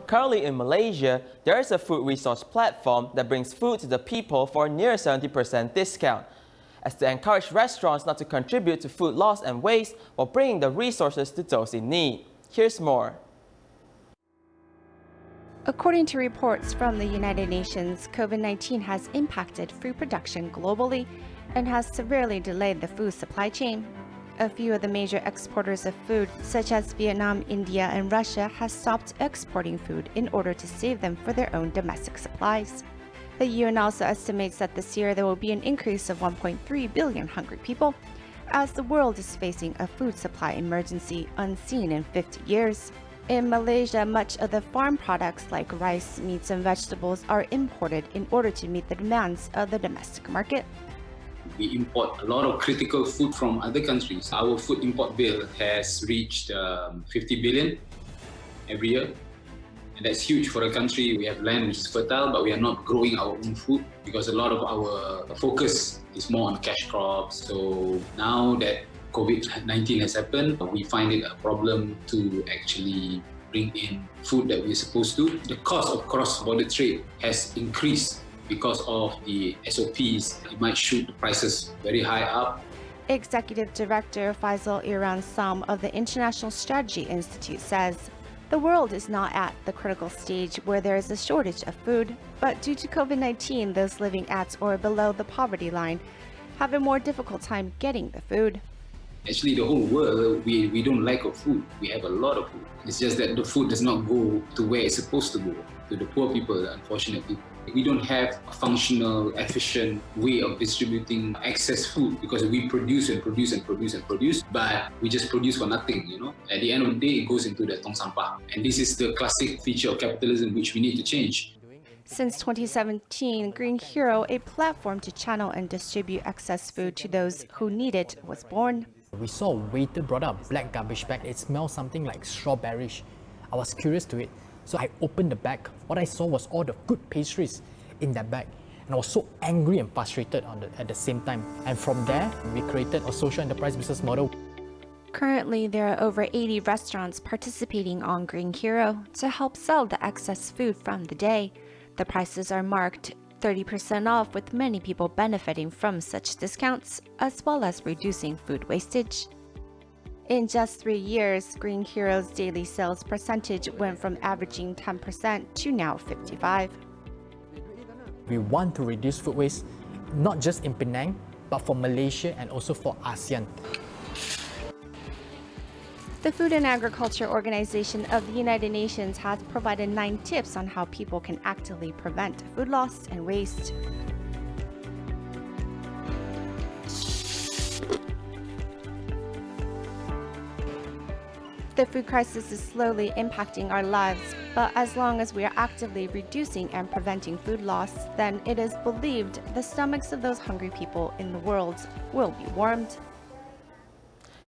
Currently in Malaysia, there is a food resource platform that brings food to the people for a near 70% discount, as to encourage restaurants not to contribute to food loss and waste while bringing the resources to those in need. Here's more. According to reports from the United Nations, COVID-19 has impacted food production globally and has severely delayed the food supply chain. A few of the major exporters of food, such as Vietnam, India, and Russia, have stopped exporting food in order to save them for their own domestic supplies. The UN also estimates that this year there will be an increase of 1.3 billion hungry people, as the world is facing a food supply emergency unseen in 50 years. In Malaysia, much of the farm products like rice, meats, and vegetables are imported in order to meet the demands of the domestic market. We import a lot of critical food from other countries. Our food import bill has reached 50 billion every year. And that's huge for a country. We have land which is fertile, but we are not growing our own food because a lot of our focus is more on cash crops. So now that COVID-19 has happened, we find it a problem to actually bring in food that we're supposed to. The cost of cross-border trade has increased because of the SOPs. It might shoot the prices very high up. Executive Director Faisal Iran Sam of the International Strategy Institute says, the world is not at the critical stage where there is a shortage of food, but due to COVID-19, those living at or below the poverty line have a more difficult time getting the food. Actually, the whole world, we don't lack of food. We have a lot of food. It's just that the food does not go to where it's supposed to go, to the poor people, the unfortunate people. We don't have a functional, efficient way of distributing excess food because we produce and produce and produce and produce, but we just produce for nothing, you know. At the end of the day, it goes into the tong sampah. And this is the classic feature of capitalism which we need to change. Since 2017, Green Hero, a platform to channel and distribute excess food to those who need it, was born. We saw a waiter brought out a black garbage bag. It smelled something like strawberries. I was curious to it, so I opened the bag. What I saw was all the good pastries in that bag. And I was so angry and frustrated at the same time. And from there, we created a social enterprise business model. Currently, there are over 80 restaurants participating on Green Hero to help sell the excess food from the day. The prices are marked 30% off, with many people benefiting from such discounts, as well as reducing food wastage. In just 3 years, Green Hero's daily sales percentage went from averaging 10% to now 55%. We want to reduce food waste, not just in Penang, but for Malaysia and also for ASEAN. The Food and Agriculture Organization of the United Nations has provided 9 tips on how people can actively prevent food loss and waste. The food crisis is slowly impacting our lives, but as long as we are actively reducing and preventing food loss, then it is believed the stomachs of those hungry people in the world will be warmed.